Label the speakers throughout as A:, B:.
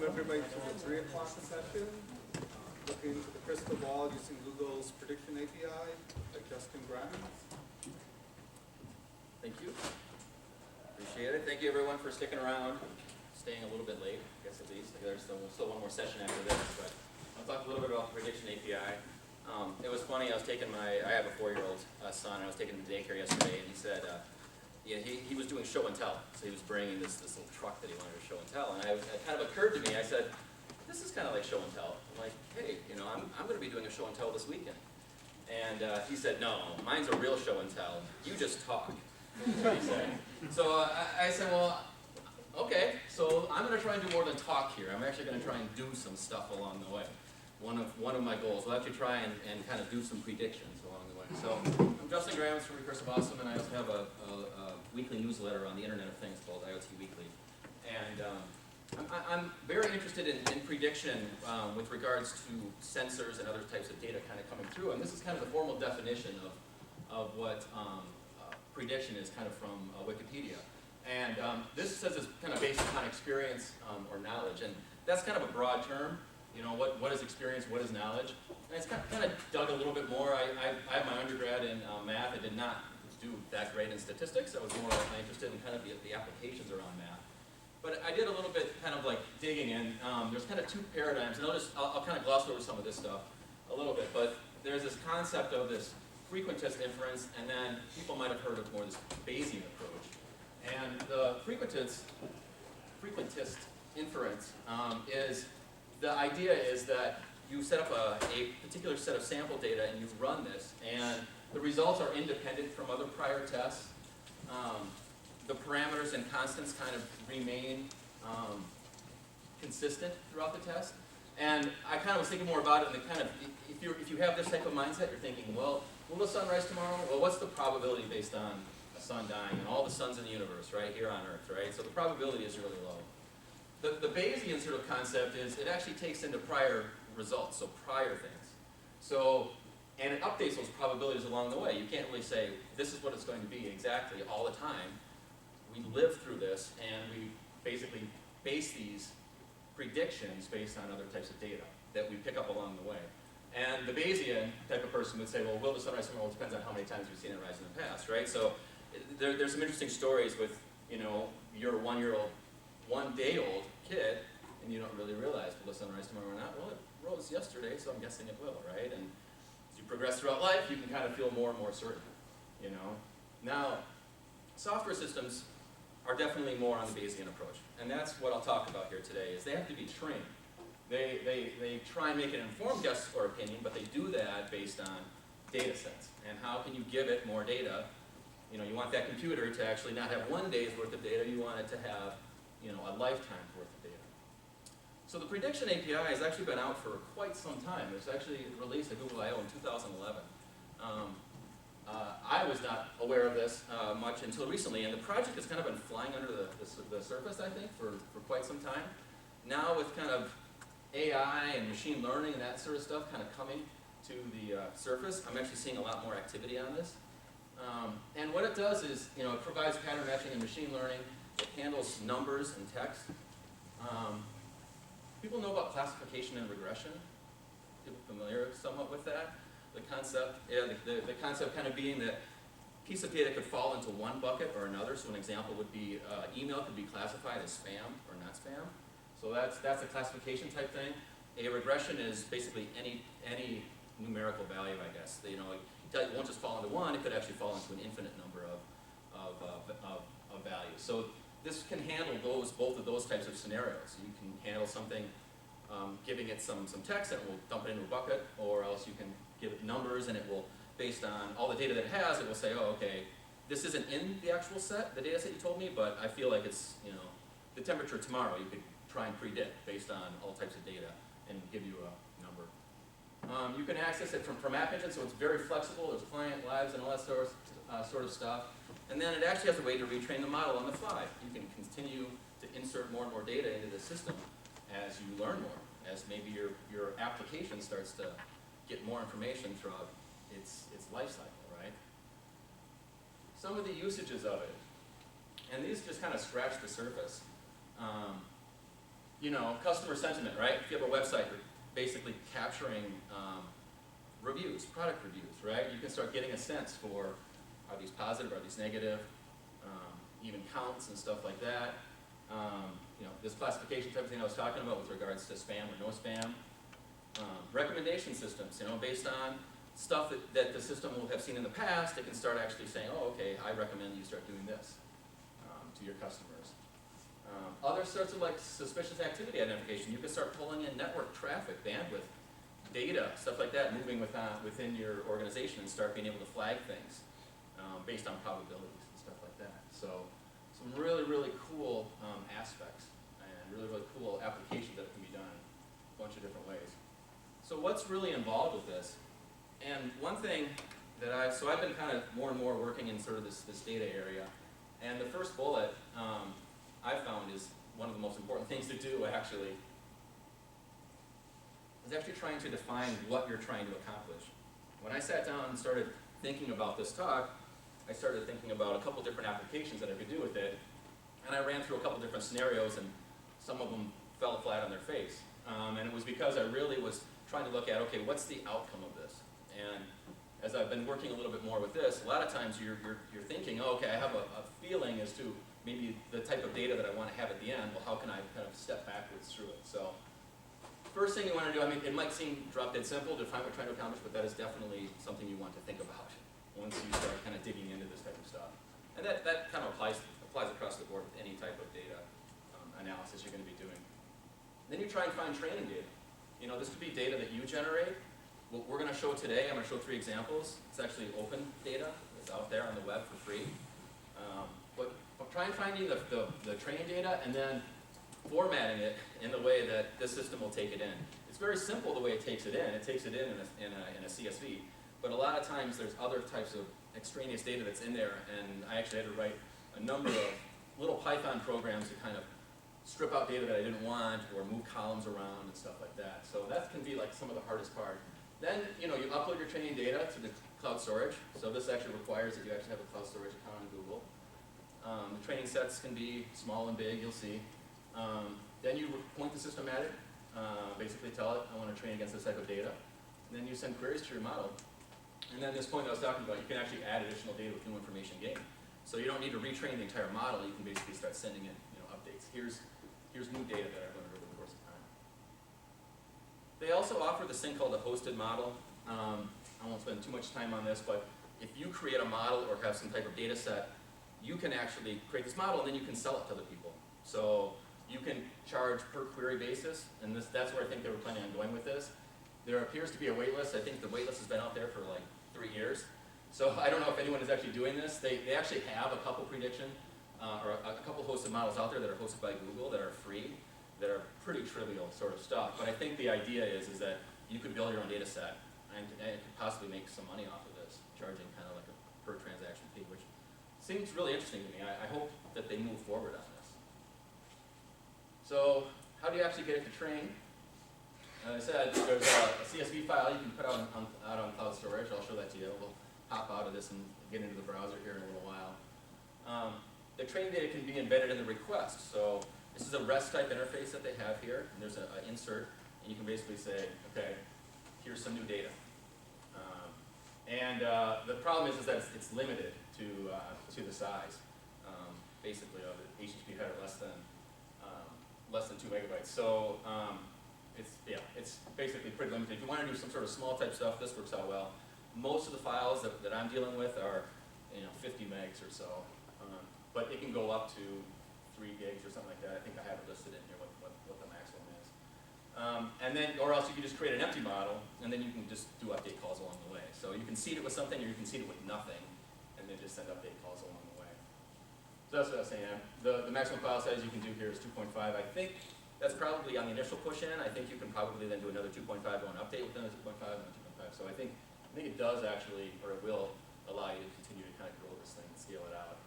A: welcome everybody to the 3 o'clock session. Looking into the crystal ball using Google's prediction API by Justin Grammens.
B: Thank you. Appreciate it. Thank you everyone for sticking around, staying a little bit late, I guess at least. There's still one more session after this, but I'll talk a little bit about the prediction API. It was funny, I have a 4-year-old son, I was taking him to daycare yesterday, and he said, he was doing show and tell. So he was bringing this little truck that he wanted to show and tell, and it kind of occurred to me, I said, this is kind of like show and tell. I'm like, hey, I'm going to be doing a show and tell this weekend. And he said, no, mine's a real show and tell. You just talk. That's what he said. So I said, well, okay, so I'm going to try and do more than talk here. I'm actually going to try and do some stuff along the way. One of my goals. We'll actually try and kind of do some predictions along the way. So I'm Justin Grammens from Recursive Awesome, and I also have a weekly newsletter on the Internet of Things called IoT Weekly. And I'm very interested in prediction with regards to sensors and other types of data kind of coming through. And this is kind of the formal definition of what prediction is kind of from Wikipedia. And this says it's kind of based upon experience or knowledge. And that's kind of a broad term. What is experience, what is knowledge? And it's kind of dug a little bit more. I have my undergrad in math. I did not do that great in statistics. I was more interested in kind of the applications around math. But I did a little bit kind of like digging in. There's kind of 2 paradigms, and I'll kind of gloss over some of this stuff a little bit. But there's this concept of this frequentist inference, and then people might have heard of more this Bayesian approach. And the frequentist inference is, the idea is that you set up a particular set of sample data and you run this, and the results are independent from other prior tests. The parameters and constants kind of remain consistent throughout the test. And I kind of was thinking more about it, and if you have this type of mindset, you're thinking, well, will the sun rise tomorrow? Well, what's the probability based on a sun dying and all the suns in the universe, right, here on Earth, right? So the probability is really low. The Bayesian sort of concept is it actually takes into prior results, so prior things. So, and it updates those probabilities along the way. You can't really say, this is what it's going to be exactly all the time. We live through this, and we basically base these predictions based on other types of data that we pick up along the way. And the Bayesian type of person would say, well, will the sun rise tomorrow? Well, it depends on how many times we've seen it rise in the past, right? So there's some interesting stories with, your 1-day-old kid, and you don't really realize, will the sun rise tomorrow or not? Well, it rose yesterday, so I'm guessing it will, right? And as you progress throughout life, you can kind of feel more and more certain, Now, software systems are definitely more on the Bayesian approach, and that's what I'll talk about here today, is they have to be trained. They try and make an informed guess or opinion, but they do that based on data sets. And how can you give it more data? You want that computer to actually not have 1 day's worth of data, you want it to have a lifetime's worth of data. So the prediction API has actually been out for quite some time. It was actually released at Google I/O in 2011. I was not aware of this much until recently, and the project has kind of been flying under the surface, I think, for quite some time. Now with kind of AI and machine learning and that sort of stuff kind of coming to the surface, I'm actually seeing a lot more activity on this. And what it does is, it provides pattern matching and machine learning. It handles numbers and text. People know about classification and regression. People familiar somewhat with that? The concept, the concept kind of being that a piece of data could fall into one bucket or another. So an example would be email could be classified as spam or not spam. So that's a classification type thing. A regression is basically any numerical value, I guess. It won't just fall into one. It could actually fall into an infinite number of values. So this can handle both of those types of scenarios. You can handle something, giving it some text, and it will dump it into a bucket, or else you can give it numbers, and it will, based on all the data that it has, it will say, oh, okay, this isn't in the actual set, the data set you told me, but I feel like it's, the temperature tomorrow, you could try and predict based on all types of data and give you a number. You can access it from App Engine, so it's very flexible. There's client lives and all that sort of stuff. And then it actually has a way to retrain the model on the fly. You can continue to insert more and more data into the system as you learn more, as maybe your application starts to get more information throughout its life cycle, right? Some of the usages of it, and these just kind of scratch the surface. customer sentiment, right? If you have a website, you're basically capturing reviews, product reviews, right? You can start getting a sense for, are these positive, are these negative, even counts and stuff like that. This classification type of thing I was talking about with regards to spam or no spam. Recommendation systems, based on stuff that the system will have seen in the past, it can start actually saying, oh, okay, I recommend you start doing this to your customers. Other sorts of like suspicious activity identification. You can start pulling in network traffic, bandwidth, data, stuff like that, moving within your organization and start being able to flag things based on probabilities and stuff like that. So some really, really cool aspects and really, really cool applications that can be done in a bunch of different ways. So what's really involved with this? And one thing that I've been kind of more and more working in sort of this data area. And the first bullet I found is one of the most important things to do actually, is actually trying to define what you're trying to accomplish. When I sat down and started thinking about this talk, I started thinking about a couple different applications that I could do with it. And I ran through a couple different scenarios and some of them fell flat on their face. And it was because I really was trying to look at, okay, what's the outcome of this? And as I've been working a little bit more with this, a lot of times you're thinking, oh, okay, I have a feeling as to maybe the type of data that I want to have at the end. Well, how can I kind of step backwards through it? So first thing you want to do, it might seem drop dead simple to define what you're trying to accomplish, but that is definitely something you want to think about once you start kind of digging into this type of stuff. And that kind of applies across the board with any type of data analysis you're going to be doing. Then you try and find training data. This could be data that you generate. What we're going to show today, I'm going to show 3 examples. It's actually open data. It's out there on the web for free. But try and finding the training data and then formatting it in the way that this system will take it in. It's very simple the way it takes it in. It takes it in a CSV. But a lot of times there's other types of extraneous data that's in there, and I actually had to write a number of little Python programs to kind of strip out data that I didn't want or move columns around and stuff like that. So that can be like some of the hardest part. Then, you upload your training data to the cloud storage. So this actually requires that you actually have a cloud storage account on Google. The training sets can be small and big, you'll see. Then you point the system at it, basically tell it, I want to train against this type of data. And then you send queries to your model. And then this point I was talking about, you can actually add additional data with new information gained. So you don't need to retrain the entire model, you can basically start sending in updates. Here's new data that I've learned over the course of time. They also offer this thing called a hosted model. I won't spend too much time on this, but if you create a model or have some type of data set, you can actually create this model and then you can sell it to other people. So you can charge per query basis, and that's where I think they were planning on going with this. There appears to be a wait list. I think the wait list has been out there for like 3 years. So I don't know if anyone is actually doing this. They actually have a couple prediction, or a couple hosted models out there that are hosted by Google that are free, that are pretty trivial sort of stuff. But I think the idea is that you could build your own data set and could possibly make some money off of this, charging kind of like a per transaction fee, which seems really interesting to me. I hope that they move forward on this. So how do you actually get it to train? As I said, there's a CSV file you can put out on cloud storage. I'll show that to you. We'll hop out of this and get into the browser here in a little while. The training data can be embedded in the request. So this is a REST type interface that they have here. And there's an insert, and you can basically say, okay, here's some new data. The problem is that it's limited to the size, basically, of it. HTTP header less than 2 megabytes. So it's basically pretty limited. If you want to do some sort of small type stuff, this works out well. Most of the files that I'm dealing with are 50 megs or so, but it can go up to 3 gigs or something like that. I think I have it listed in here what the maximum is. Or else you can just create an empty model, and then you can just do update calls along the way. So you can seed it with something, or you can seed it with nothing, and then just send update calls along the way. So that's what I was saying. The maximum file size you can do here is 2.5. I think that's probably on the initial push in. I think you can probably then do another 2.5 go and update with another 2.5 and 2.5. So I think it does actually, or it will allow you to continue to kind of grow this thing and scale it out.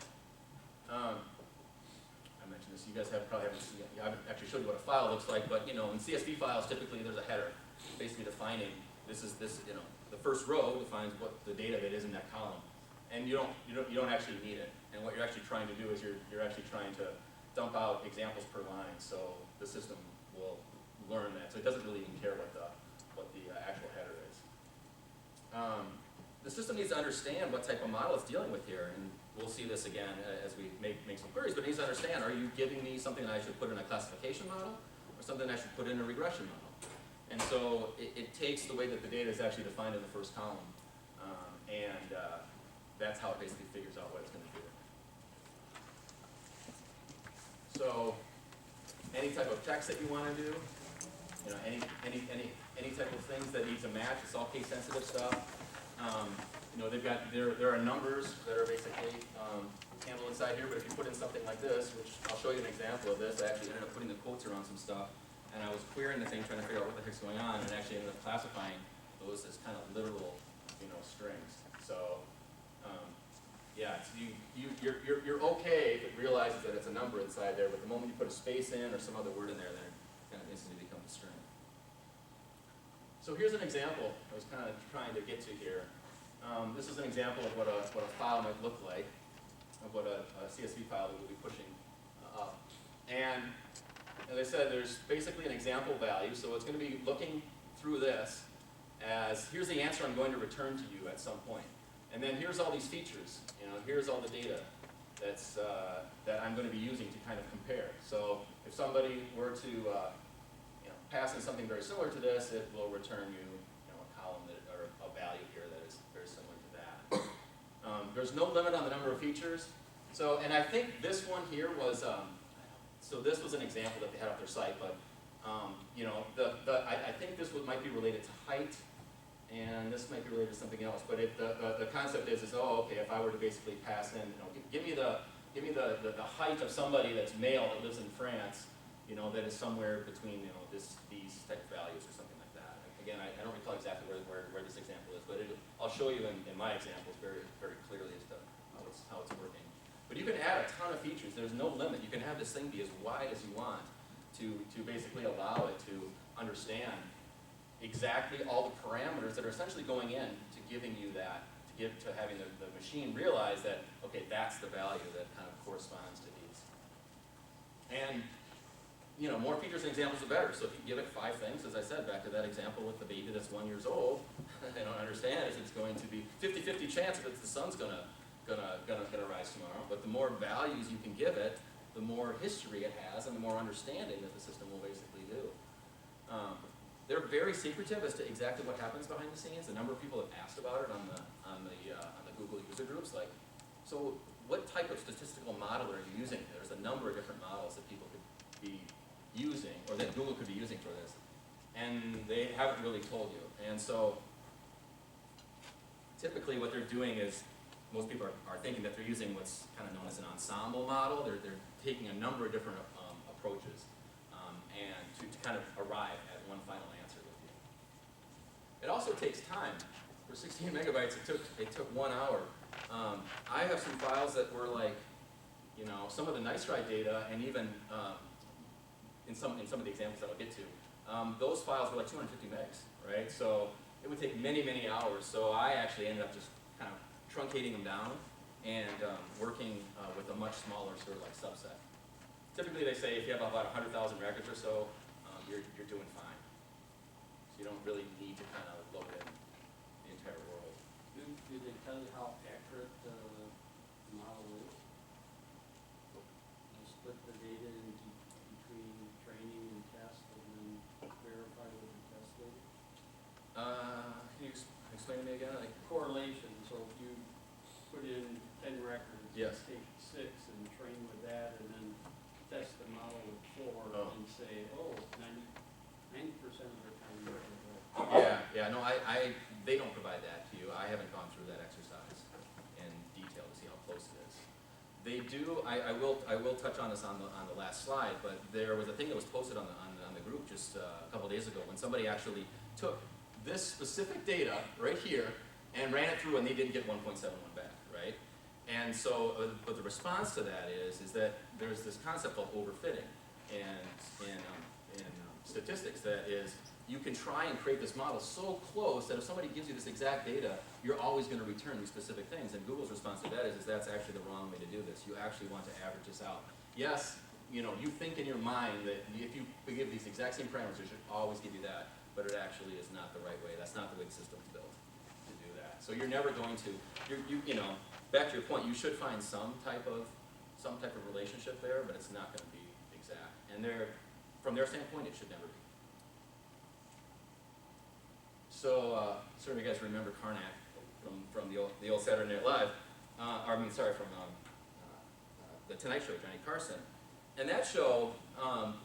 B: I mentioned this. You guys probably haven't seen it. I haven't actually showed you what a file looks like, but in CSV files, typically there's a header, basically defining the first row defines what the data that is in that column, and you don't actually need it. And what you're actually trying to do is you're actually trying to dump out examples per line, so the system will learn that. So it doesn't really even care what the actual header is. The system needs to understand what type of model it's dealing with here, and we'll see this again as we make some queries, but it needs to understand, are you giving me something that I should put in a classification model, or something I should put in a regression model? And so it takes the way that the data is actually defined in the first column, and that's how it basically figures out what it's going to do. So any type of text that you want to do, you know, any type of things that need to match, it's all case sensitive stuff. You know, there are numbers that are basically handled inside here, but if you put in something like this, which I'll show you an example of this, I actually ended up putting the quotes around some stuff, and I was querying the thing, trying to figure out what the heck's going on, and actually ended up classifying those as kind of literal, you know, strings. So, yeah, it's, you're okay if it realizes that it's a number inside there, but the moment you put a space in or some other word in there, then it kind of instantly becomes a string. So here's an example I was kind of trying to get to here. This is an example of what a file might look like, of what a CSV file that we'll be pushing up. And as I said, there's basically an example value, so it's going to be looking through this as, here's the answer I'm going to return to you at some point. And then here's all these features, you know, here's all the data that's, that I'm going to be using to kind of compare. So if somebody were to you know, pass in something very similar to this, it will return you, you know, a column that, or a value here that is very similar to that. There's no limit on the number of features. So, and I think this one here was, so this was an example that they had off their site, but you know, I think this might be related to height, and this might be related to something else. But the concept is oh, okay, if I were to basically pass in, you know, give me the height of somebody that's male that lives in France, you know, that is somewhere between, you know, these type of values or something like that. Again, I don't recall exactly where this example is, but I'll show you in my examples very clearly as to how it's working. But you can add a ton of features. There's no limit. You can have this thing be as wide as you want to basically allow it to understand exactly all the parameters that are essentially going in to giving you that, to having the machine realize that, okay, that's the value that kind of corresponds to these. And, you know, more features and examples are better. So if you give it 5 things, as I said, back to that example with the baby that's 1 year old, they don't understand is it's going to be 50-50 chance that the sun's gonna rise tomorrow. But the more values you can give it, the more history it has, and the more understanding that the system will basically do. They're very secretive as to exactly what happens behind the scenes. A number of people have asked about it on the Google user groups, like, so what type of statistical model are you using? There's a number of different models that people could be using, or that Google could be using for this, and they haven't really told you. And so typically what they're doing is, most people are thinking that they're using what's kind of known as an ensemble model. They're taking a number of different approaches and to kind of arrive at one final answer with you. It also takes time. For 16 megabytes, it took 1 hour. I have some files that were like, you know, some of the nice try data, and even in some of the examples that I'll get to, those files were like 250 megs, right? So it would take many hours. So I actually ended up just kind of truncating them down and working with a much smaller sort of like subset. Typically they say if you have about 100,000 records or so, you're doing fine. So you don't really need to kind of load in the entire world.
C: Do they tell you how accurate the model is? You split the data into between training and test and then verify with the test data?
B: Can you explain to me again? Like,
C: Correlation, so if you put in 10 records,
B: yes.
C: take 6 and train with that, and then test the model with 4 and say, oh, 90% of the time you're right.
B: Yeah, no, they don't provide that to you. I haven't gone through that exercise in detail to see how close it is. They do. I will touch on this on the last slide, but there was a thing that was posted on the group just a couple days ago when somebody actually took this specific data right here and ran it through, and they didn't get 1.71 back, right? And so, but the response to that is that there's this concept called overfitting in statistics that is, you can try and create this model so close that if somebody gives you this exact data, you're always going to return these specific things. And Google's response to that is that's actually the wrong way to do this. You actually want to average this out. Yes, you think in your mind that if you give these exact same parameters, it should always give you that, but it actually is not the right way. That's not the way the system's built to do that. So you're never going to, back to your point, you should find some type of relationship there, but it's not going to be exact. And from their standpoint, it should never be. So, certainly you guys remember Karnak from the old Saturday Night Live, from the Tonight Show, Johnny Carson. And that show,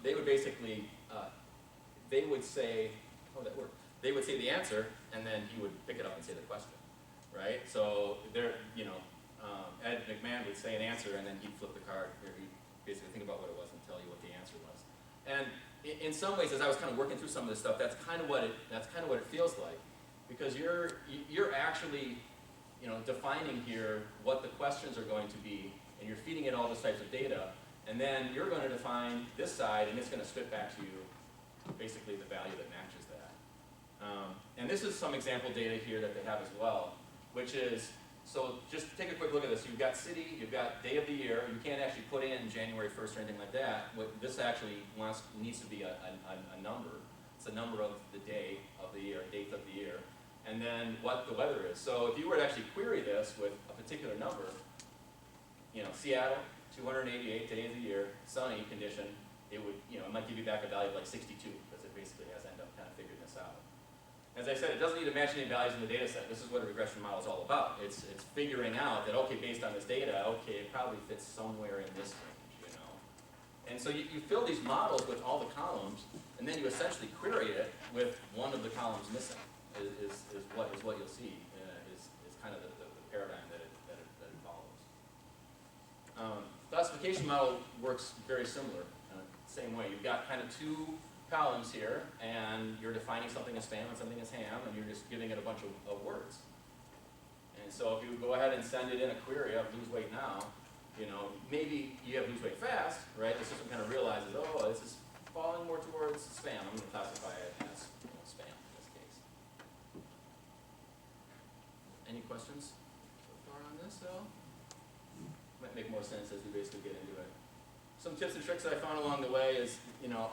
B: they would basically, they would say the answer, and then he would pick it up and say the question, right? So Ed McMahon would say an answer, and then he'd flip the card, or he'd basically think about what it was and tell you what the answer was. And in some ways, as I was kind of working through some of this stuff, that's kind of what it feels like, because you're actually, defining here what the questions are going to be, and you're feeding it all those types of data, and then you're going to define this side, and it's going to spit back to you basically the value that matches that. And this is some example data here that they have as well, which is, so just take a quick look at this. You've got city, you've got day of the year. You can't actually put in January 1st or anything like that. What this actually needs to be a number. It's a number of the day of the year, date of the year, and then what the weather is. So if you were to actually query this with a particular number, Seattle, 288 days of the year, sunny condition, it might give you back a value of like 62, because it basically has ended up kind of figuring this out. As I said, it doesn't need to match any values in the data set. This is what a regression model is all about. It's figuring out that, okay, based on this data, okay, it probably fits somewhere in this range, And so you fill these models with all the columns, and then you essentially query it with one of the columns missing, is what you'll see, is kind of the paradigm that it follows. Classification model works very similar, same way. You've got kind of two columns here, and you're defining something as spam and something as ham, and you're just giving it a bunch of words. And so if you go ahead and send it in a query of lose weight now, maybe you have lose weight fast, right? The system kind of realizes, oh, this is falling more towards spam. I'm going to classify it as spam in this case. Any questions so far on this, though? Might make more sense as we basically get into it. Some tips and tricks that I found along the way is,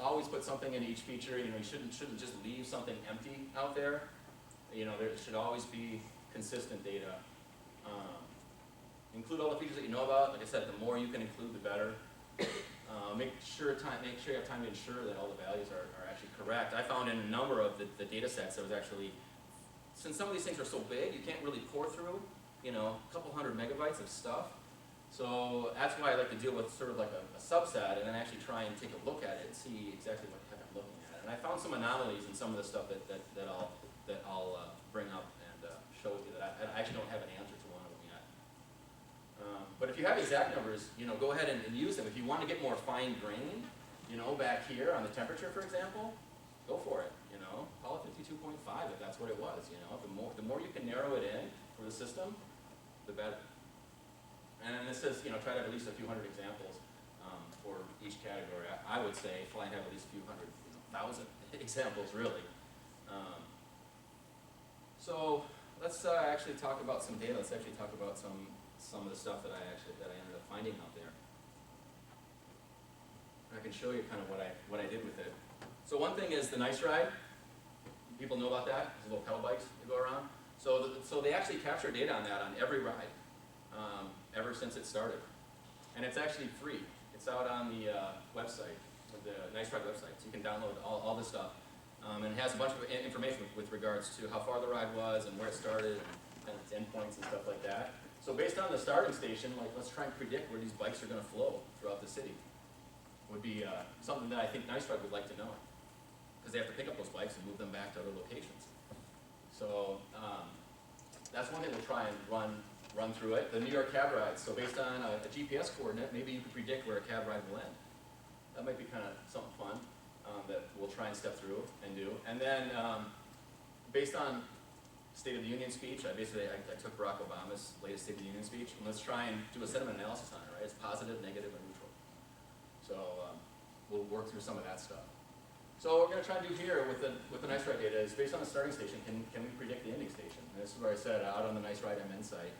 B: always put something in each feature. You shouldn't just leave something empty out there. There should always be consistent data. Include all the features that you know about. Like I said, the more you can include, the better. Make sure you have time to ensure that all the values are actually correct. I found in a number of the data sets that was actually, since some of these things are so big, you can't really pour through, a couple hundred megabytes of stuff. So that's why I like to deal with sort of like a subset, and then actually try and take a look at it and see exactly what I'm looking at. And I found some anomalies in some of the stuff that I'll bring up and show with you that I actually don't have an answer to one of them yet. But if you have exact numbers, go ahead and use them. If you want to get more fine grained, back here on the temperature, for example, go for it. Call it 52.5 if that's what it was. The more you can narrow it in for the system, the better. And then this says, try to have at least a few hundred examples for each category. I would say try and have at least a few hundred, 1,000 examples, really. So let's actually talk about some data. Let's actually talk about some of the stuff that I ended up finding out there. I can show you kind of what I did with it. So one thing is the Nice Ride. People know about that. There's little pedal bikes that go around. So they actually capture data on that on every ride. Ever since it started. And it's actually free. It's out on the website, the Nice Ride website, so you can download all this stuff. And it has a bunch of information with regards to how far the ride was and where it started and its endpoints and stuff like that. So based on the starting station, let's try and predict where these bikes are going to flow throughout the city. Would be something that I think Nice Ride would like to know, because they have to pick up those bikes and move them back to other locations. So that's one thing we'll try and run through it. The New York cab rides. So based on a GPS coordinate, maybe you can predict where a cab ride will end. That might be kind of something fun that we'll try and step through and do. And then based on State of the Union speech, I took Barack Obama's latest State of the Union speech, and let's try and do a sentiment analysis on it, right? It's positive, negative, or neutral. So we'll work through some of that stuff. So what we're going to try and do here with the Nice Ride data is based on the starting station, can we predict the ending station? And this is where I said out on the Nice Ride MN site.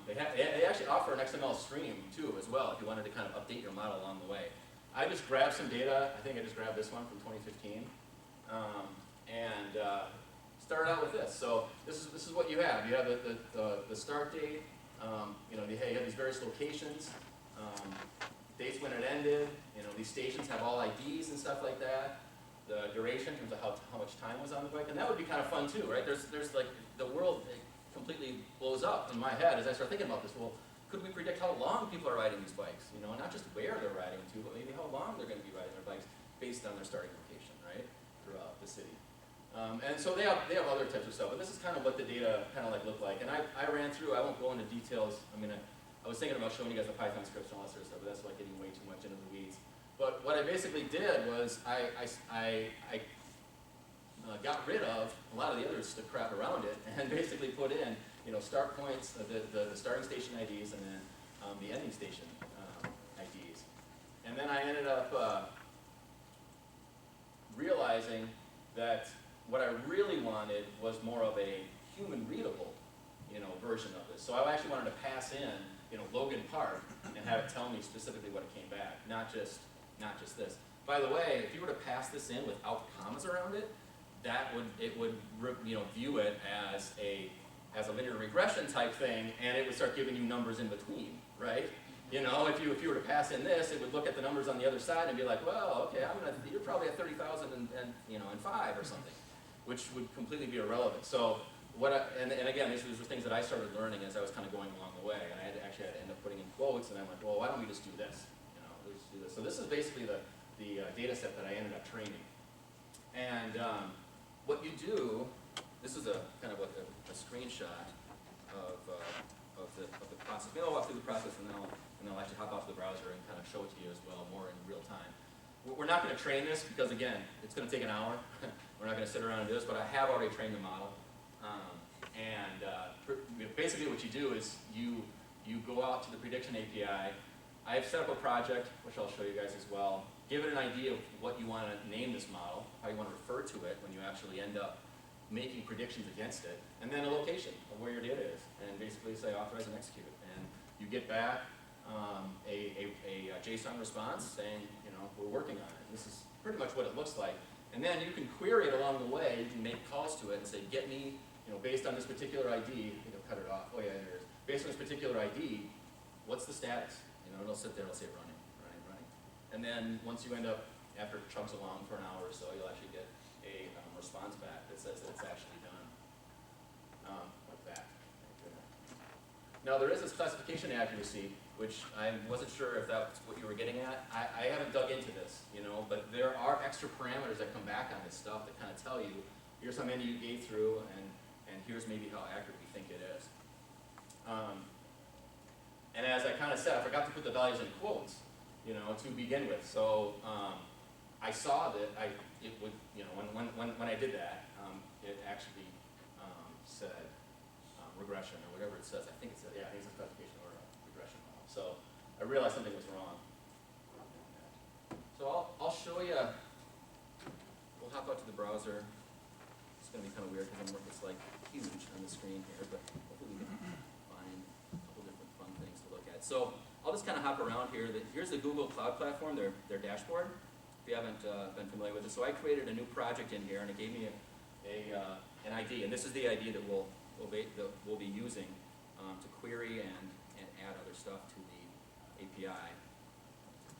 B: They actually offer an XML stream too as well if you wanted to kind of update your model along the way. I just grabbed some data. I think I just grabbed this one from 2015, and started out with this. So this is what you have. You have the start date. You know, you have these various locations, dates when it ended. You know, these stations have all IDs and stuff like that. The duration in terms of how much time was on the bike, and that would be kind of fun too, right? There's like the world completely blows up in my head as I start thinking about this. Well, could we predict how long people are riding these bikes? You know, not just where they're riding to, but maybe how long they're going to be riding their bikes based on their starting location, right, throughout the city. And so they have other types of stuff, but this is kind of what the data kind of like look like. And I ran through. I won't go into details. I mean, I was thinking about showing you guys the Python scripts and all that sort of stuff, but that's like getting way too much into the weeds. But what I basically did was I got rid of a lot of the other crap around it and basically put in, you know, start points, the starting station IDs, and then the ending station IDs. And then I ended up realizing that what I really wanted was more of a human readable, you know, version of this. So I actually wanted to pass in, you know, Logan Park and have it tell me specifically what it came back, not just this. By the way, if you were to pass this in without commas around it, it would you know, view it as a linear regression type thing, and it would start giving you numbers in between, right? You know, if you were to pass in this, it would look at the numbers on the other side and be like, well, okay, you're probably at 30,000 and you know, and 5 or something, which would completely be irrelevant. So and again, these were things that I started learning as I was kind of going along the way, and I actually had to end up putting in quotes, and I'm like, well, why don't we just do this? You know, let's do this. So this is basically the data set that I ended up training. And what you do, this is a kind of like a screenshot of the process. Maybe I'll walk through the process, and then I'll actually hop off the browser and kind of show it to you as well, more in real time. We're not going to train this because, again, it's going to take an hour. We're not going to sit around and do this, but I have already trained the model. Basically what you do is you go out to the prediction API. I've set up a project, which I'll show you guys as well. Give it an idea of what you want to name this model, how you want to refer to it when you actually end up making predictions against it, and then a location of where your data is, and basically say authorize and execute. And you get back a JSON response saying, you know, we're working on it. This is pretty much what it looks like. And then you can query it along the way. You can make calls to it and say, get me, you know, based on this particular ID, I think I'll cut it off. Oh yeah, there it is. Based on this particular ID, what's the status? You know, it'll sit there, it'll say running. And then once you end up, after it chunks along for an hour or so, you'll actually get a response back that says that it's actually done. Like that. Now there is this classification accuracy, which I wasn't sure if that's what you were getting at. I haven't dug into this, you know, but there are extra parameters that come back on this stuff that kind of tell you, here's how many you gave through, and here's maybe how accurate we think it is. And as I kind of said, I forgot to put the values in quotes, you know, to begin with. So I saw that it would, you know, when I did that, it actually said regression or whatever it says. I think it said, yeah, I think it's a classification or a regression model. So I realized something was wrong. So I'll show you. We'll hop out to the browser. It's going to be kind of weird because it's like huge on the screen here, but hopefully we can find a couple different fun things to look at. So I'll just kind of hop around here. Here's the Google Cloud Platform, their dashboard, if you haven't been familiar with it. So I created a new project in here, and it gave me an ID, and this is the ID that we'll be using to query and add other stuff to the API.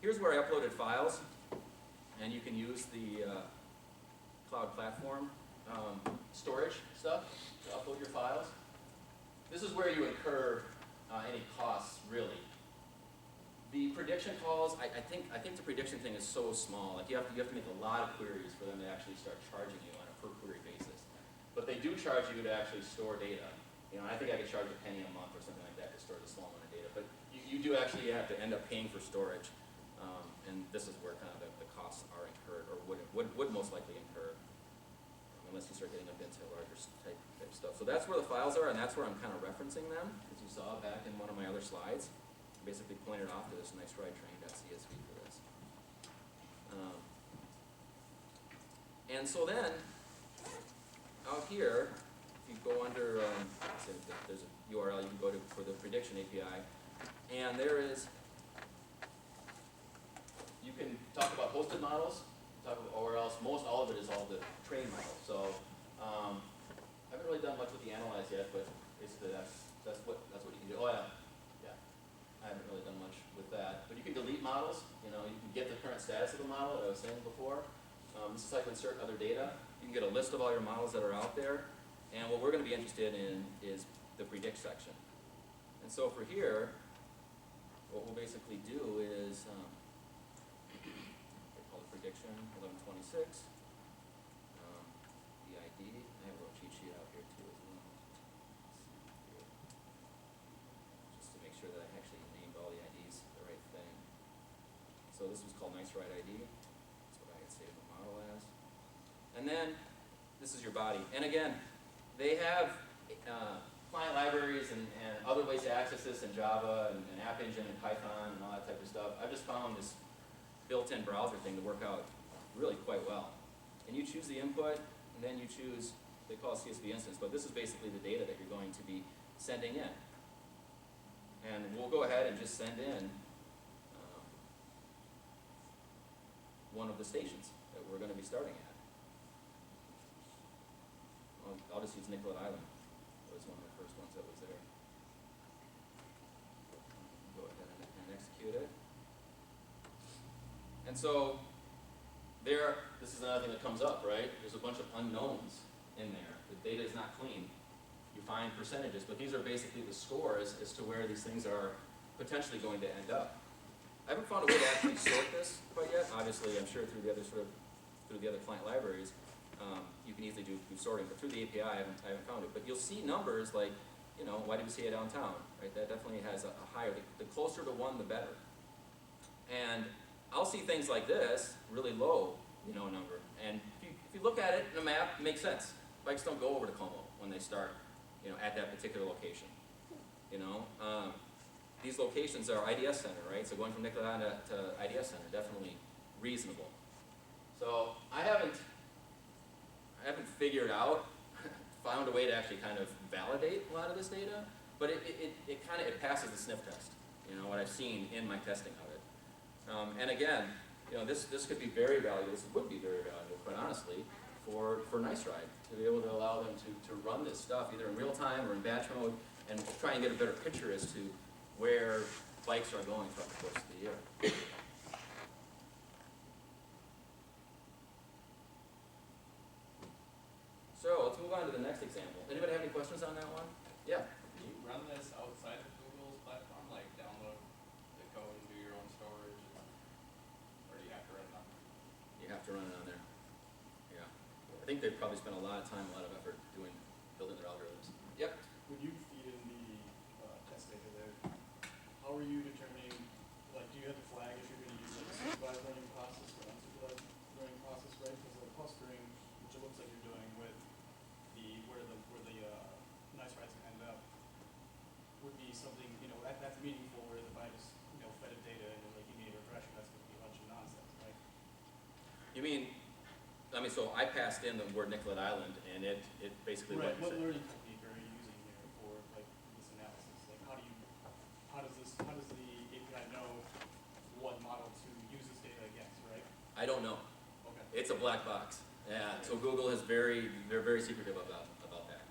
B: Here's where I uploaded files, and you can use the Cloud Platform storage stuff to upload your files. This is where you incur any costs, really. The prediction calls, I think the prediction thing is so small. Like you have to make a lot of queries for them to actually start charging you on a per query basis. But they do charge you to actually store data. You know, I think I could charge a penny a month or something like that to store the small amount of data. But you do actually have to end up paying for storage, and this is where kind of the costs are incurred, or would most likely incur, unless you start getting up into larger type stuff. So that's where the files are, and that's where I'm kind of referencing them, as you saw back in one of my other slides. Basically pointed off to this nice ride train.csv for this. And so then, out here, if you go under, there's a URL you can go to for the prediction API, and there is, you can hosted models, or else most all of it is all the trained models. So I haven't really done much with the analyze yet, but basically that's what you can do. Oh yeah. I haven't really done much with that, but you can delete models. You know, you can get the current status of the model that I was saying before. This is how you insert other data. You can get a list of all your models that are out there, and what we're going to be interested in is the predict section. And so for here, what we'll basically do is they call it prediction 1126. The ID. I have a little cheat sheet out here too as well. Just to make sure that I actually named all the IDs the right thing. So this was called nice right ID. That's what I had saved the model as. And then this is your body. And again, they have client libraries and other ways to access this in Java and App Engine and Python and all that type of stuff. I've just found this built-in browser thing to work out really quite well. And you choose the input, and then you choose, they call it CSV instance, but this is basically the data that you're going to be sending in. And we'll go ahead and just send in one of the stations that we're going to be starting at. I'll just use Nicollet Island. That was one of the first ones that was there. Go ahead and execute it. And so this is another thing that comes up, right? There's a bunch of unknowns in there. The data is not clean. You find percentages, but these are basically the scores as to where these things are potentially going to end up. I haven't found a way to actually sort this quite yet. Obviously, I'm sure through the other client libraries, you can easily do sorting, but through the API, I haven't found it. But you'll see numbers like, you know, why did we see a downtown, right? That definitely has a higher, the closer to 1, the better. And I'll see things like this, really low, you know, number. And if you look at it in a map, it makes sense. Bikes don't go over to Como when they start, you know, at that particular location. You know, these locations are IDS Center, right? So going from Nicollet Island to IDS Center, definitely reasonable. So I haven't figured out, found a way to actually kind of validate a lot of this data, but it passes the sniff test. You know, what I've seen in my testing of it. And again, you know, this could be very valuable. This would be very valuable, quite honestly, for Nice Ride, to be able to allow them to run this stuff either in real time or in batch mode and try and get a better picture as to where bikes are going throughout the course of the year. So let's move on to the next example. Anybody have any questions on that one? Yeah.
D: Can you run this outside of Google's platform, like download the code and do your own storage, or do you have to run it on?
B: You have to run it on there. Yeah. I think they've probably spent a lot of time, a lot of effort building their algorithms. Yep.
E: When you feed in the test data there, how are you determining, like, do you have to flag if you're going to use like a supervised learning process or unsupervised learning process, right? Because the clustering, which it looks like you're doing with where the nice rides can end up, would be something, you know, that's meaningful, where the bike is, you know, fed a data and like you need a refresher, that's going to be a bunch of nonsense, right?
B: You mean, so I passed in the word Nicollet Island, and it basically
E: Right.
B: went.
E: What learning technique are you using here for like this analysis? Like, how does the API know what model to use this data against, right?
B: I don't know.
E: Okay.
B: It's a black box. Yeah. So Google is they're very secretive about that.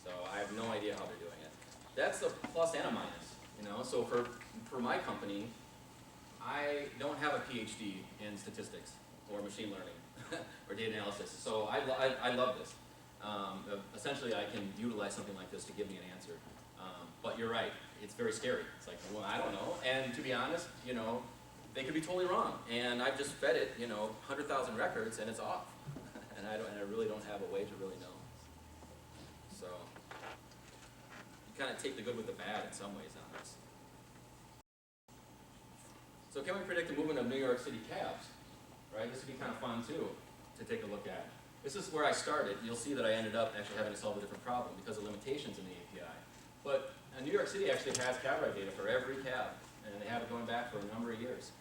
B: So I have no idea how they're doing it. That's a plus and a minus. You know. So for my company, I don't have a PhD in statistics or machine learning or data analysis. So I love this. Essentially, I can utilize something like this to give me an answer. But you're right, it's very scary. It's like, well, I don't know. And to be honest, you know, they could be totally wrong. And I've just fed it, you know, 100,000 records, and it's off. and I really don't have a way to really know. So you kind of take the good with the bad in some ways on this. So can we predict the movement of New York City cabs? Right, this would be kind of fun too to take a look at. This is where I started. You'll see that I ended up actually having to solve a different problem because of limitations in the API. But New York City actually has cab ride data for every cab, and they have it going back for a number of years.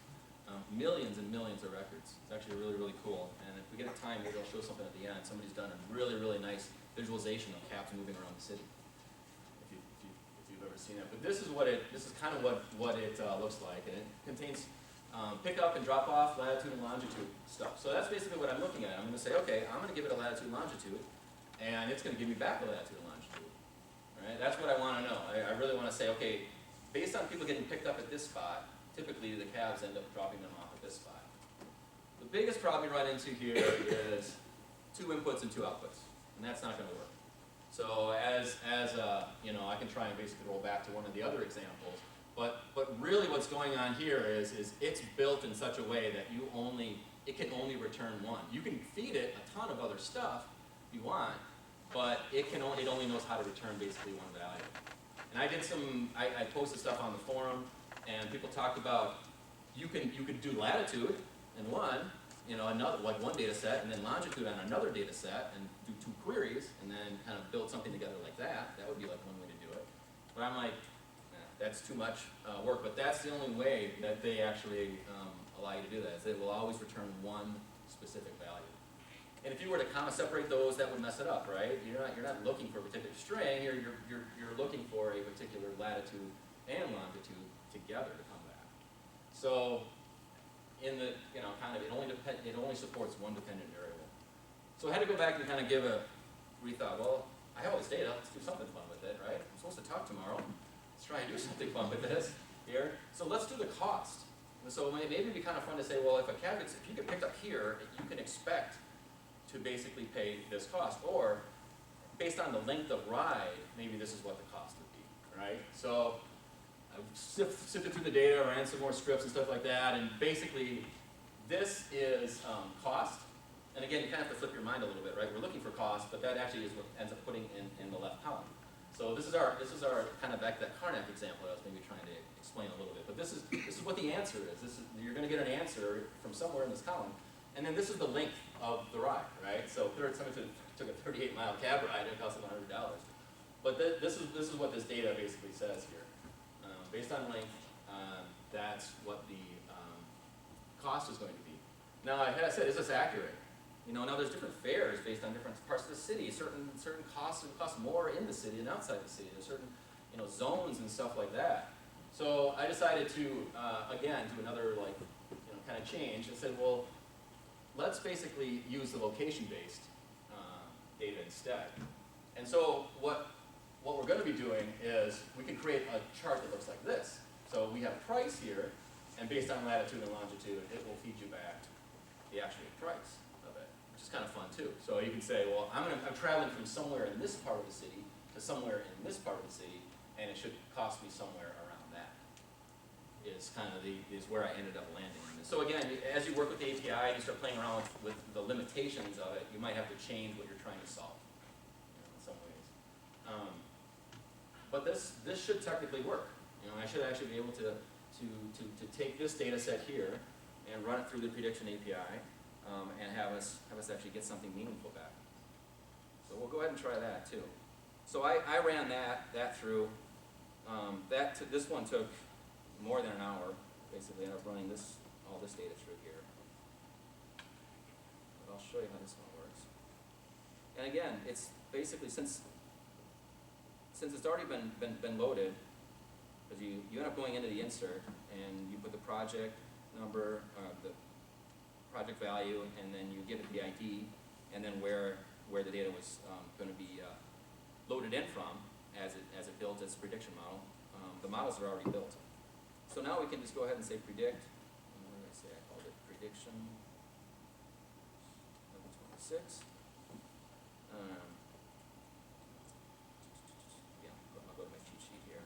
B: Millions and millions of records. It's actually really, really cool. And if we get a time, maybe I'll show something at the end. Somebody's done a really, really nice visualization of cabs moving around the city. If you've ever seen it. But this is kind of what it looks like, and it contains pick up and drop off latitude and longitude stuff. So that's basically what I'm looking at. I'm going to say, okay, I'm going to give it a latitude and longitude, and it's going to give me back a latitude and longitude. Right? That's what I want to know. I really want to say, okay, based on people getting picked up at this spot, typically the cabs end up dropping them off at this spot. The biggest problem you run into here is 2 inputs and 2 outputs, and that's not going to work. So you know, I can try and basically roll back to one of the other examples, but really what's going on here is it's built in such a way that it can only return 1. You can feed it a ton of other stuff if you want, but it only knows how to return basically 1 value. And I posted stuff on the forum, and people talked about you could do latitude in one, you know, like 1 data set, and then longitude on another data set, and do 2 queries, and then kind of build something together like that. That would be like one way to do it. But I'm like, nah, that's too much work. But that's the only way that they actually allow you to do that. Is they will always return 1 specific value. And if you were to comma separate those, that would mess it up, right? You're not looking for a particular string. You're looking for a particular latitude and longitude together to come back. So in the it only supports 1 dependent variable. So I had to go back and kind of give a rethought. Well, I have all this data. Let's do something fun with it, right? I'm supposed to talk tomorrow. Let's try and do something fun with this here. So let's do the cost. So maybe it'd be kind of fun to say, well, if you get picked up here, you can expect to basically pay this cost, or based on the length of ride, maybe this is what the cost would be, right? So I sifted through the data, ran some more scripts and stuff like that, and basically this is cost. And again, you kind of have to flip your mind a little bit, right? We're looking for cost, but that actually is what ends up putting in the left column. So this is our kind of back to that Karnak example I was maybe trying to explain a little bit. But this is what the answer is. You're going to get an answer from somewhere in this column. And then this is the length of the ride, right? So somebody took a 38-mile cab ride and it cost them $100. But this is what this data basically says here. Based on length, that's what the cost is going to be. Now, I said, is this accurate? You know, now there's different fares based on different parts of the city. Certain costs cost more in the city and outside the city. There's certain, you know, zones and stuff like that. So I decided to again do another kind of change and said, well, let's basically use the location-based data instead. And so what we're going to be doing is we can create a chart that looks like this. So we have price here, and based on latitude and longitude, it will feed you back the actual price of it, which is kind of fun too. So you can say, well, I'm traveling from somewhere in this part of the city to somewhere in this part of the city, and it should cost me somewhere around that. Is kind of is where I ended up landing. So again, as you work with the API and you start playing around with the limitations of it, you might have to change what you're trying to solve, in some ways. But this should technically work. I should actually be able to take this data set here and run it through the prediction API and have us actually get something meaningful back. So we'll go ahead and try that too. So I ran that through. This one took more than an hour. Basically, I was running all this data through here. But I'll show you how this one works. And again, it's basically since it's already been loaded, because you end up going into the insert and you put the project number, the project value, and then you give it the ID, and then where the data was going to be loaded in from as it builds its prediction model. The models are already built. So now we can just go ahead and say predict. What did I say? I called it prediction level 26. I'll go to my cheat sheet here.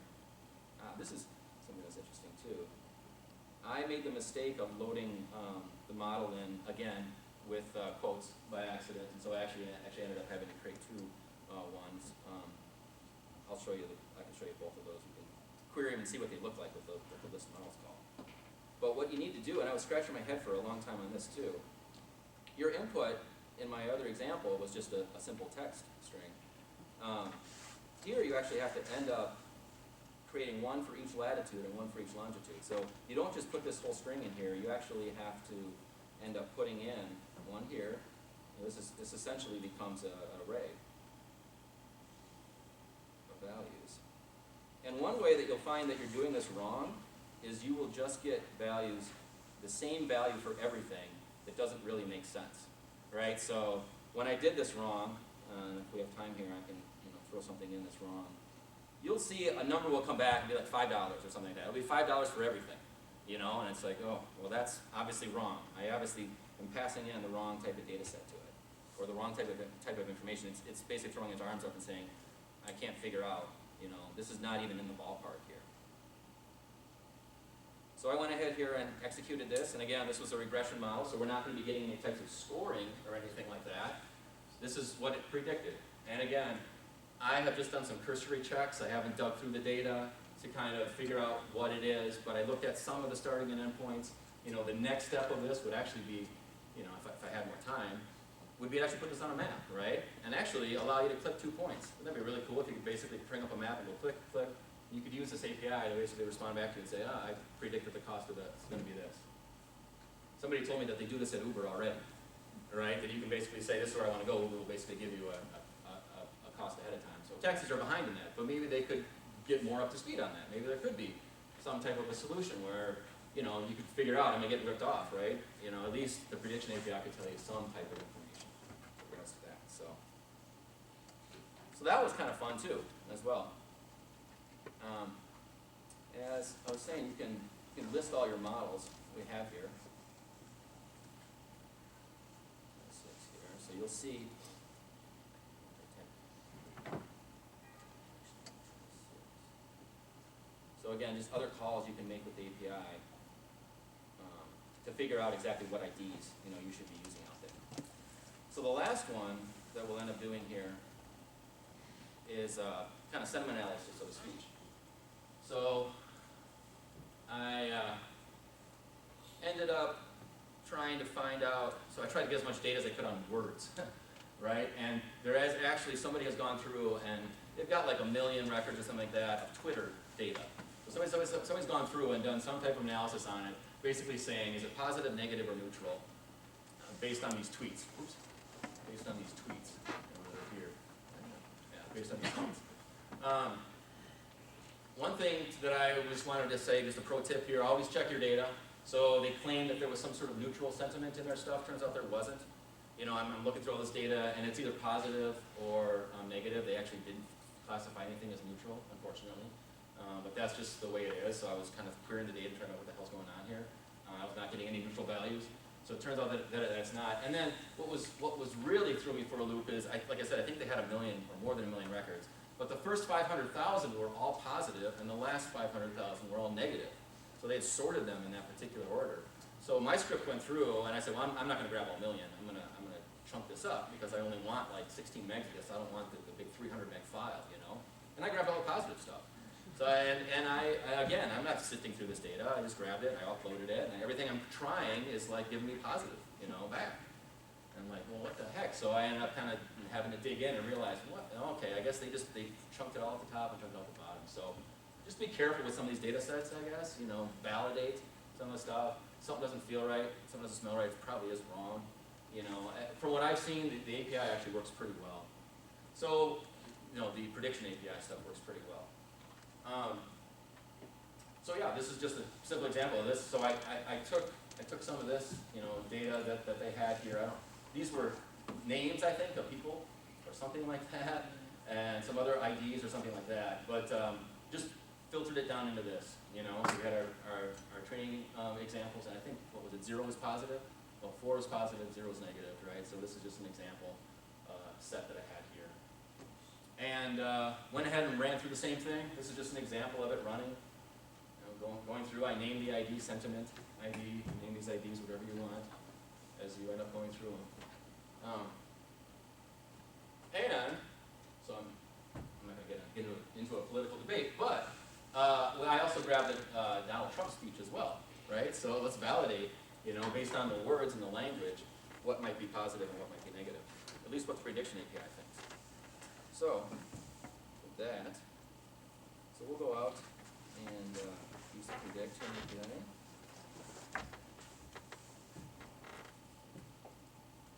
B: This is something that's interesting too. I made the mistake of loading the model in again with quotes by accident, and so I actually ended up having to create 2 ones. I'll show you. I can show you both of those. You can query them and see what they look like with the list models called. But what you need to do, and I was scratching my head for a long time on this too. Your input in my other example was just a simple text string. Here you actually have to end up creating 1 for each latitude and 1 for each longitude. So you don't just put this whole string in here. You actually have to end up putting in 1 here. This essentially becomes an array of values. And one way that you'll find that you're doing this wrong is you will just get values the same value for everything, it doesn't really make sense, right? So when I did this wrong, if we have time here, I can throw something in that's wrong. You'll see a number will come back and be like $5 or something like that. It'll be $5 for everything, and it's like, oh, well, that's obviously wrong. I obviously am passing in the wrong type of data set to it, or the wrong type of information. It's basically throwing its arms up and saying, I can't figure out, this is not even in the ballpark here. So I went ahead here and executed this, and again, this was a regression model, so we're not going to be getting any types of scoring or anything like that. This is what it predicted. And again, I have just done some cursory checks. I haven't dug through the data to kind of figure out what it is, but I looked at some of the starting and endpoints. The next step of this would actually be, if I had more time, would be to actually put this on a map, right? And actually allow you to click 2 points. Wouldn't that be really cool if you could basically bring up a map and go click, click. You could use this API to basically respond back to you and say, I predicted the cost of that is going to be this. Somebody told me that they do this at Uber already, right? That you can basically say, this is where I want to go. Uber will basically give you a cost ahead of time. So taxis are behind in that, but maybe they could get more up to speed on that. Maybe there could be some type of a solution where, you could figure out, am I getting ripped off, right? At least the prediction API could tell you some type of information with regards to that. So that was kind of fun too, as well. As I was saying, you can list all your models we have here. So you'll see. So again, just other calls you can make with the API to figure out exactly what IDs you should be using out there. So the last one that we'll end up doing here is kind of sentiment analysis of a speech. So I ended up trying to find out, so I tried to get as much data as I could on words, right? And there is actually, somebody has gone through and they've got like 1 million records or something like that of Twitter data. So somebody's gone through and done some type of analysis on it, basically saying, is it positive, negative, or neutral, based on these tweets. Oops. Based on these tweets. Over here. Yeah, based on these tweets. One thing that I just wanted to say, just a pro tip here, always check your data. So they claimed that there was some sort of neutral sentiment in their stuff. Turns out there wasn't. I'm looking through all this data, and it's either positive or negative. They actually didn't classify anything as neutral, unfortunately. But that's just the way it is. So I was kind of querying the data, trying to know what the hell's going on here. I was not getting any neutral values. So it turns out that that's not. And then what was really threw me for a loop is, like I said, I think they had 1 million or more than 1 million records. But the first 500,000 were all positive, and the last 500,000 were all negative. So they had sorted them in that particular order. So my script went through, and I said, well, I'm not going to grab all 1 million. I'm going to chunk this up because I only want like 16 megs of this. I don't want the big 300 meg file, And I grabbed all the positive stuff. So and I again, I'm not sifting through this data. I just grabbed it, I uploaded it, and everything I'm trying is like giving me positive, back. And I'm like, well, what the heck? So I ended up kind of having to dig in and realize, what? Okay, I guess they chunked it all at the top and chunked it all at the bottom. So just be careful with some of these data sets, I guess. Validate some of the stuff. Something doesn't feel right, something doesn't smell right, it probably is wrong. From what I've seen, the API actually works pretty well. So, the prediction API stuff works pretty well. So yeah, this is just a simple example of this. So I took some of this, data that they had here. These were names, I think, of people or something like that, and some other IDs or something like that. But just filtered it down into this. We had our training examples, and I think, 0 is positive? Well, 4 is positive, 0 is negative, right? So this is just an example set that I had here. And went ahead and ran through the same thing. This is just an example of it running. Going through, I named the ID, sentiment ID, name these IDs, whatever you want, as you end up going through them. And, so I'm not going to get into a political debate, but I also grabbed a Donald Trump speech as well, right? So let's validate, based on the words and the language, what might be positive and what might be negative. At least what the prediction API thinks. So, with that, we'll go out and use the prediction API.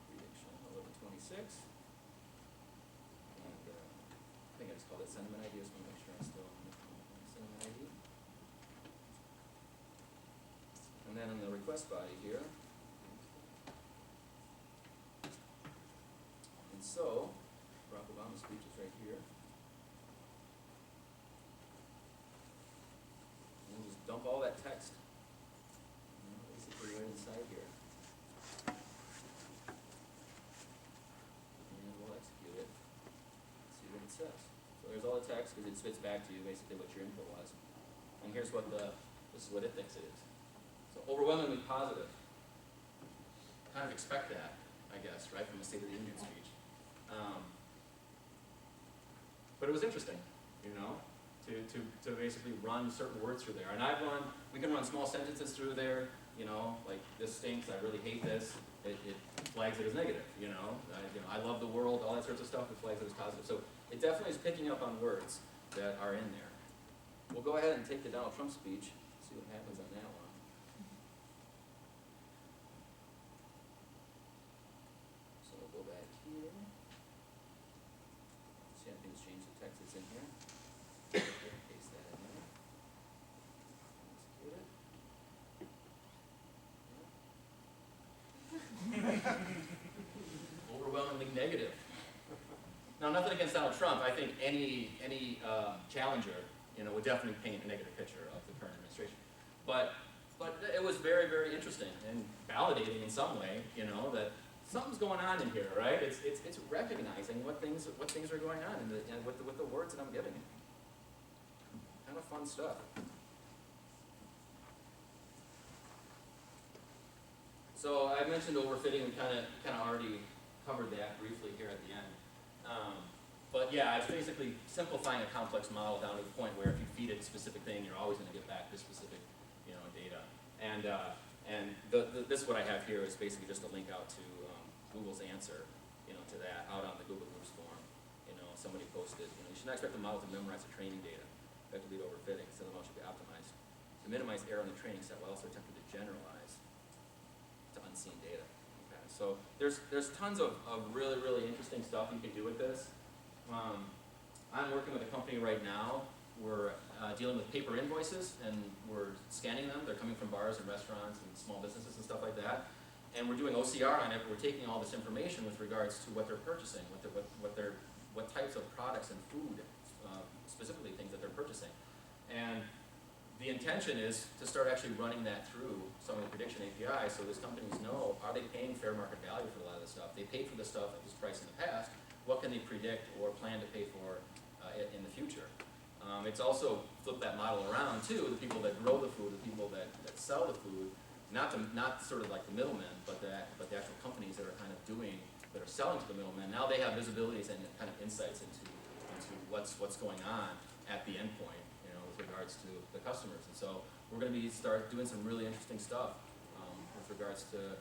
B: Prediction 1126. And I think I just called it sentiment ID. I just want to make sure I'm still on sentiment ID. And And then on the request body here. And so, Barack Obama's speech is right here. And we'll just dump all that text, basically right inside here. And we'll execute it, see what it says. So there's all the text, because it spits back to you basically what your input was. And here's what this is what it thinks it is. So overwhelmingly positive. Kind of expect that, I guess, right, from a State of the Union speech. But it was interesting, you know, to basically run certain words through there. And we can run small sentences through there, you know, like this stinks, I really hate this. It flags it as negative, you know. I love the world, all that sorts of stuff, it flags it as positive. So it definitely is picking up on words that are in there. We'll go ahead and take the Donald Trump speech, see what happens on that one. So we'll go back here. See, I think it's changed the text that's in here. Paste that in there. Execute it. Overwhelmingly negative. Now, nothing against Donald Trump. I think any challenger, you know, would definitely paint a negative picture of the current administration. But it was very, very interesting and validating in some way, you know, that something's going on in here, right? It's recognizing what things are going on and with the words that I'm giving it. Kind of fun stuff. So I mentioned overfitting. We kind of already covered that briefly here at the end. But yeah, it's basically simplifying a complex model down to the point where if you feed it a specific thing, you're always going to get back this specific, you know, data. And this what I have here is basically just a link out to Google's answer, you know, to that out on the Google Groups forum. You know, somebody posted, you know, you should not expect the model to memorize the training data. Effectively overfitting, so the model should be optimized to minimize error in the training set while also attempting to generalize to unseen data. Okay, so there's tons of really, really interesting stuff you can do with this. I'm working with a company right now. We're dealing with paper invoices, and we're scanning them. They're coming from bars and restaurants and small businesses and stuff like that. And we're doing OCR on it. We're taking all this information with regards to what they're purchasing, what types of products and food, specifically things that they're purchasing. And the intention is to start actually running that through some of the prediction API, so these companies know, are they paying fair market value for a lot of this stuff? They paid for this stuff at this price in the past. What can they predict or plan to pay for in the future? It's also flipped that model around too. The people that grow the food, the people that sell the food, not sort of like the middlemen, but the actual companies that are kind of that are selling to the middlemen. Now they have visibilities and kind of insights into what's going on at the endpoint, you know, with regards to the customers. And so we're going to start doing some really interesting stuff with regards to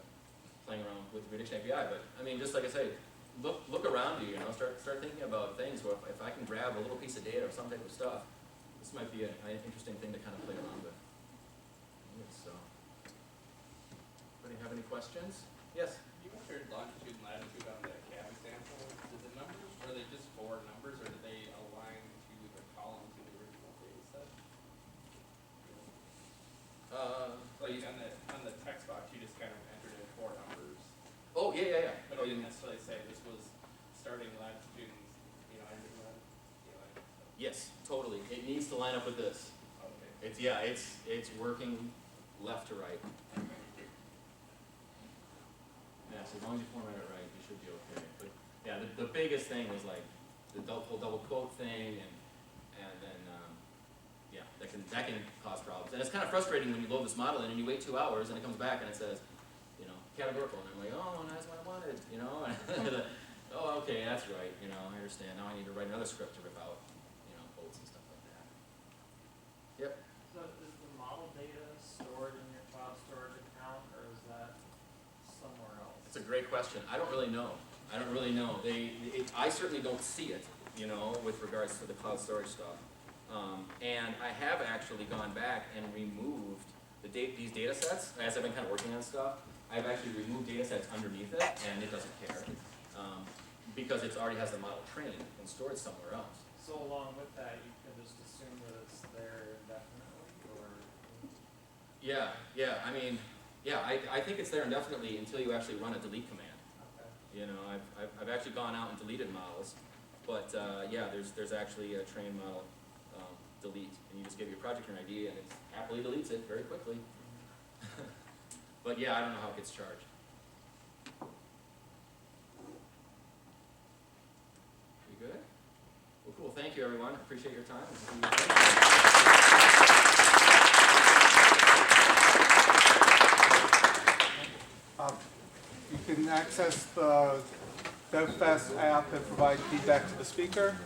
B: playing around with the prediction API. But I mean, just like I say, look around you, you know, start thinking about things. Well, if I can grab a little piece of data or some type of stuff, this might be an interesting thing to kind of play around with. So, anybody have any questions? Yes?
D: You compared longitude and latitude on the CAD example. Did the numbers, are they just four numbers, or do they align to the columns in the original data set? Like on the text box, you just kind of entered in four numbers.
B: Oh, yeah.
D: But you didn't necessarily say this was starting latitude and, you know, ending latitude. You know, like,
B: Yes, totally. It needs to line up with this.
D: okay.
B: It's working left to right. Yeah, so as long as you format it right, you should be okay. But yeah, the biggest thing was like the double quote thing, and then yeah, that can cause problems. And it's kind of frustrating when you load this model in and you wait 2 hours and it comes back and it says, you know, categorical, and I'm like, oh, that's what I wanted, you know. Oh, okay, that's right, you know, I understand. Now I need to write another script to rip out, you know, quotes and stuff like that. Yep.
F: So is the model data stored in your cloud storage account, or is that somewhere else?
B: It's a great question. I don't really know. I certainly don't see it, you know, with regards to the cloud storage stuff. And I have actually gone back and removed these data sets, as I've been kind of working on stuff. I've actually removed data sets underneath it, and it doesn't care, because it already has the model trained and stored somewhere else.
F: So along with that, you can just assume that it's there indefinitely, or?
B: Yeah, I mean, yeah, I think it's there indefinitely until you actually run a delete command.
F: Okay.
B: You know, I've actually gone out and deleted models, but yeah, there's actually a train model delete, and you just give your project an ID, and it happily deletes it very quickly. But yeah, I don't know how it gets charged. You good? Well, cool. Thank you, everyone. Appreciate your time.
A: You can access the DevFest app and provide feedback to the speaker.